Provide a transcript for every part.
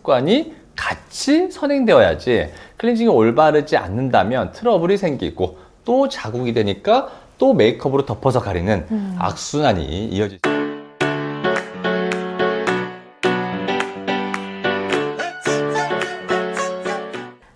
습관이 같이 선행되어야지 클렌징이 올바르지 않는다면 트러블이 생기고 또 자국이 되니까 또 메이크업으로 덮어서 가리는 악순환이 이어질 수 있습니다.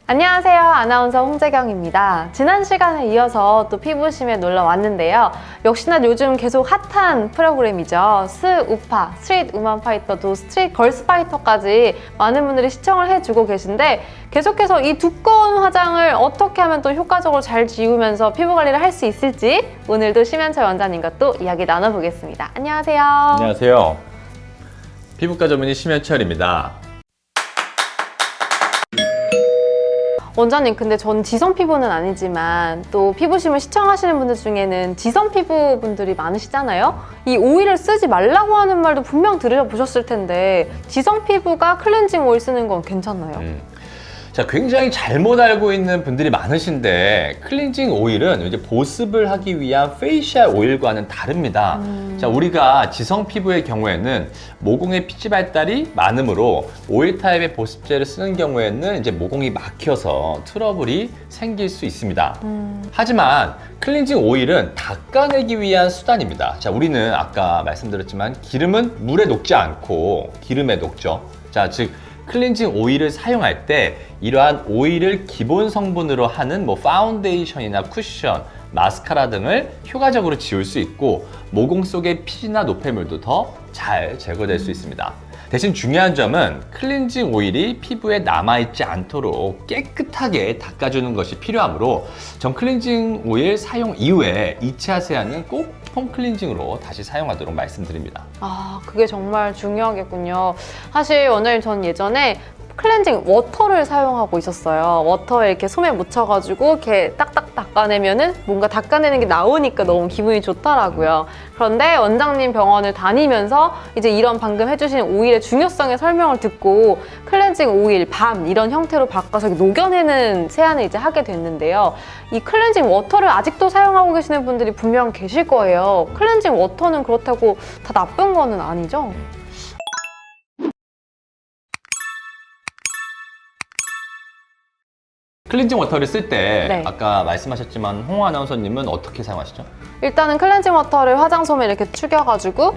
안녕하세요. 아나운서 홍재경입니다. 지난 시간에 이어서 또 피부심에 놀러 왔는데요. 역시나 요즘 계속 핫한 프로그램이죠. 스 우파, 스트릿 우먼 파이터, 또 스트릿 걸스 파이터까지 많은 분들이 시청을 해주고 계신데 계속해서 이 두꺼운 화장을 어떻게 하면 또 효과적으로 잘 지우면서 피부 관리를 할 수 있을지 오늘도 심연철 원장님과 또 이야기 나눠보겠습니다. 안녕하세요. 안녕하세요. 피부과 전문의 심연철입니다. 원장님, 근데 전 지성 피부는 아니지만 또 피부심을 시청하시는 분들 중에는 지성 피부 분들이 많으시잖아요. 이 오일을 쓰지 말라고 하는 말도 분명 들으셔보셨을 텐데 지성 피부가 클렌징 오일 쓰는 건 괜찮나요? 자, 굉장히 잘못 알고 있는 분들이 많으신데 클렌징 오일은 이제 보습을 하기 위한 페이셜 오일과는 다릅니다. 자, 우리가 지성 피부의 경우에는 모공의 피지 발달이 많으므로 오일 타입의 보습제를 쓰는 경우에는 이제 모공이 막혀서 트러블이 생길 수 있습니다. 하지만 클렌징 오일은 닦아내기 위한 수단입니다. 자, 우리는 아까 말씀드렸지만 기름은 물에 녹지 않고 기름에 녹죠. 자, 즉 클렌징 오일을 사용할 때 이러한 오일을 기본 성분으로 하는 파운데이션이나 쿠션, 마스카라 등을 효과적으로 지울 수 있고 모공 속의 피지나 노폐물도 더 잘 제거될 수 있습니다. 대신 중요한 점은 클렌징 오일이 피부에 남아있지 않도록 깨끗하게 닦아주는 것이 필요하므로 전 클렌징 오일 사용 이후에 2차 세안은 꼭 폼 클렌징으로 다시 사용하도록 말씀드립니다. 아, 그게 정말 중요하겠군요. 사실 원장님, 전 예전에 클렌징 워터를 사용하고 있었어요. 워터에 이렇게 솜에 묻혀가지고 이렇게 딱딱 닦아내면은 뭔가 닦아내는 게 나오니까 너무 기분이 좋더라고요. 그런데 원장님 병원을 다니면서 이제 이런 방금 해주신 오일의 중요성의 설명을 듣고 클렌징 오일, 밤 이런 형태로 바꿔서 녹여내는 세안을 이제 하게 됐는데요. 이 클렌징 워터를 아직도 사용하고 계시는 분들이 분명 계실 거예요. 클렌징 워터는 그렇다고 다 나쁜 거는 아니죠? 클렌징 워터를 쓸 때 네. 아까 말씀하셨지만 홍 아나운서님은 어떻게 사용하시죠? 일단은 클렌징 워터를 화장솜에 이렇게 축여가지고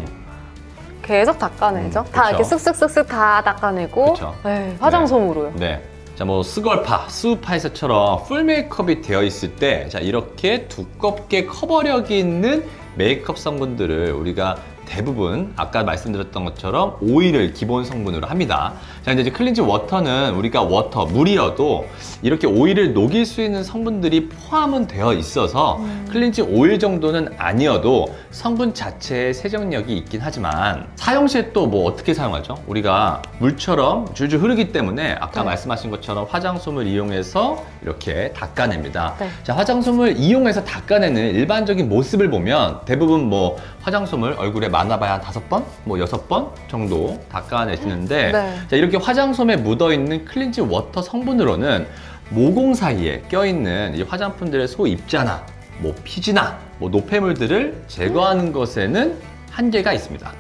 계속 닦아내죠. 다 그쵸. 이렇게 쓱쓱쓱쓱 다 닦아내고 그쵸. 네, 화장솜으로요. 네. 자, 스걸파, 스우파에서처럼 풀 메이크업이 되어 있을 때 자, 이렇게 두껍게 커버력이 있는 메이크업 성분들을 우리가 대부분 아까 말씀드렸던 것처럼 오일을 기본 성분으로 합니다. 자, 이제 클렌징 워터는 우리가 물이어도 이렇게 오일을 녹일 수 있는 성분들이 포함은 되어 있어서 클렌징 오일 정도는 아니어도 성분 자체에 세정력이 있긴 하지만 사용 시에 또 어떻게 사용하죠? 우리가 물처럼 줄줄 흐르기 때문에 아까 네. 말씀하신 것처럼 화장솜을 이용해서 이렇게 닦아냅니다. 네. 자, 화장솜을 이용해서 닦아내는 일반적인 모습을 보면 대부분 화장솜을 얼굴에 많아봐야 한 5번, 6번 정도 닦아내시는데 네. 자, 이렇게 화장솜에 묻어있는 클렌징 워터 성분으로는 모공 사이에 껴있는 이 화장품들의 소입자나 피지나 노폐물들을 제거하는 것에는 한계가 있습니다.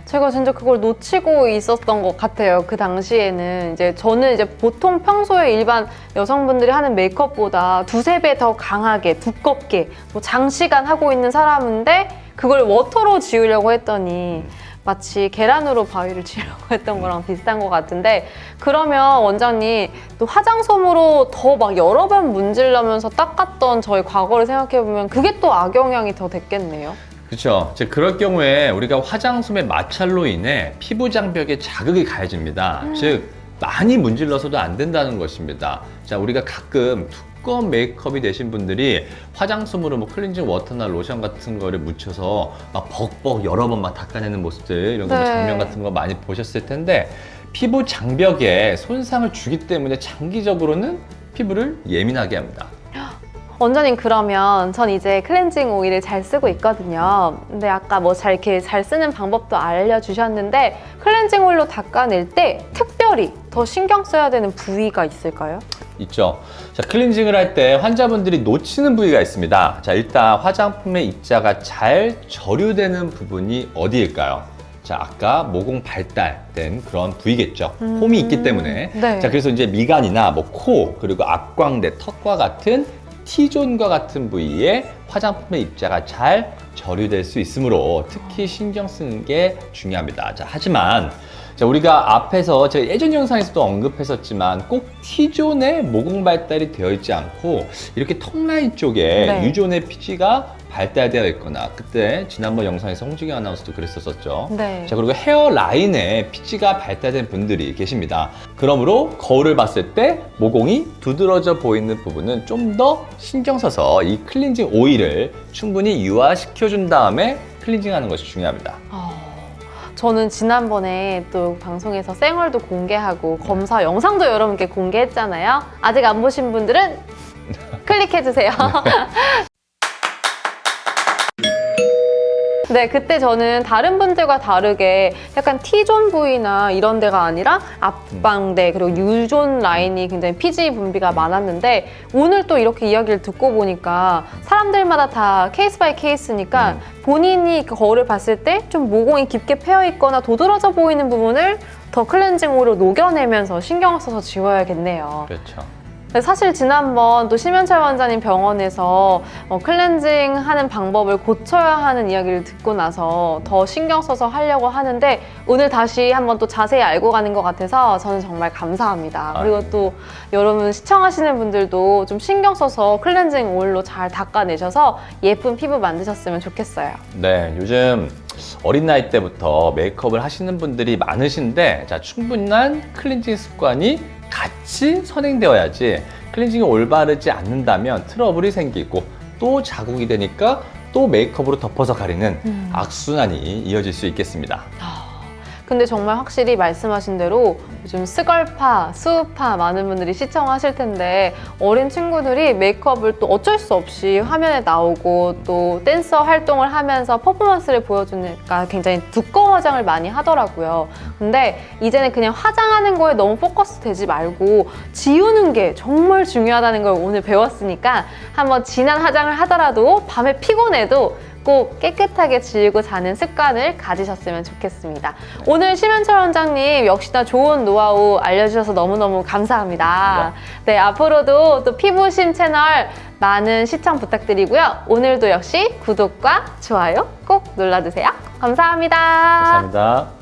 제가 진짜 그걸 놓치고 있었던 것 같아요. 그 당시에는 저는 보통 평소에 일반 여성분들이 하는 메이크업보다 2~3배 더 강하게 두껍게 장시간 하고 있는 사람인데 그걸 워터로 지우려고 했더니 마치 계란으로 바위를 치려고 했던 거랑 비슷한 것 같은데, 그러면 원장님 또 화장솜으로 더 여러 번 문질러면서 닦았던 저희 과거를 생각해보면 그게 또 악영향이 더 됐겠네요. 그렇죠. 그럴 경우에 우리가 화장솜의 마찰로 인해 피부 장벽에 자극이 가해집니다. 즉 많이 문질러서도 안 된다는 것입니다. 자, 우리가 가끔 두꺼운 메이크업이 되신 분들이 화장솜으로 클렌징 워터나 로션 같은 거를 묻혀서 벅벅 여러 번 닦아내는 모습들, 이런 거 네. 장면 같은 거 많이 보셨을 텐데 피부 장벽에 손상을 주기 때문에 장기적으로는 피부를 예민하게 합니다. 원장님, 그러면 전 이제 클렌징 오일을 잘 쓰고 있거든요. 근데 아까 이렇게 잘 쓰는 방법도 알려주셨는데 클렌징 오일로 닦아낼 때 특별히 더 신경 써야 되는 부위가 있을까요? 있죠. 자, 클렌징을 할 때 환자분들이 놓치는 부위가 있습니다. 자, 일단 화장품의 입자가 잘 절유되는 부분이 어디일까요? 자, 아까 모공 발달된 그런 부위겠죠. 홈이 있기 때문에. 네. 자, 그래서 이제 미간이나 뭐 코, 그리고 앞광대, 턱과 같은 T존과 같은 부위에 화장품의 입자가 잘 절유될 수 있으므로 특히 신경 쓰는 게 중요합니다. 자, 하지만 자, 우리가 앞에서 제가 예전 영상에서도 언급했었지만 꼭 T존에 모공 발달이 되어 있지 않고 이렇게 턱 라인 쪽에 네. U존의 피지가 발달되어 있거나 그때 지난번 영상에서 홍진경 아나운서도 그랬었죠. 네. 자, 그리고 헤어 라인에 피지가 발달된 분들이 계십니다. 그러므로 거울을 봤을 때 모공이 두드러져 보이는 부분은 좀 더 신경 써서 이 클렌징 오일을 충분히 유화시켜준 다음에 클렌징하는 것이 중요합니다. 저는 지난번에 또 방송에서 생얼도 공개하고 검사 영상도 여러분께 공개했잖아요. 아직 안 보신 분들은 클릭해주세요. 네, 그때 저는 다른 분들과 다르게 약간 T존 부위나 이런 데가 아니라 앞방대 그리고 U존 라인이 굉장히 피지 분비가 많았는데 오늘 또 이렇게 이야기를 듣고 보니까 사람들마다 다 케이스 바이 케이스니까 본인이 그 거울을 봤을 때 좀 모공이 깊게 패여 있거나 도드라져 보이는 부분을 더 클렌징 오일로 녹여내면서 신경을 써서 지워야겠네요. 그렇죠. 사실 지난번 또 심현철 원장님 병원에서 클렌징 하는 방법을 고쳐야 하는 이야기를 듣고 나서 더 신경 써서 하려고 하는데 오늘 다시 한번 또 자세히 알고 가는 것 같아서 저는 정말 감사합니다. 그리고 또 여러분 시청하시는 분들도 좀 신경 써서 클렌징 오일로 잘 닦아내셔서 예쁜 피부 만드셨으면 좋겠어요. 네, 요즘 어린 나이 때부터 메이크업을 하시는 분들이 많으신데 자, 충분한 클렌징 습관이 같이 선행되어야지 클렌징이 올바르지 않는다면 트러블이 생기고 또 자국이 되니까 또 메이크업으로 덮어서 가리는 악순환이 이어질 수 있겠습니다. 근데 정말 확실히 말씀하신 대로 요즘 스걸파, 수우파 많은 분들이 시청하실 텐데 어린 친구들이 메이크업을 또 어쩔 수 없이 화면에 나오고 또 댄서 활동을 하면서 퍼포먼스를 보여주니까 굉장히 두꺼운 화장을 많이 하더라고요. 근데 이제는 그냥 화장하는 거에 너무 포커스 되지 말고 지우는 게 정말 중요하다는 걸 오늘 배웠으니까 한번 진한 화장을 하더라도 밤에 피곤해도 꼭 깨끗하게 지우고 자는 습관을 가지셨으면 좋겠습니다. 오늘 심현철 원장님 역시나 좋은 노하우 알려주셔서 너무너무 감사합니다. 네, 앞으로도 또 피부심 채널 많은 시청 부탁드리고요. 오늘도 역시 구독과 좋아요 꼭 눌러주세요. 감사합니다. 감사합니다.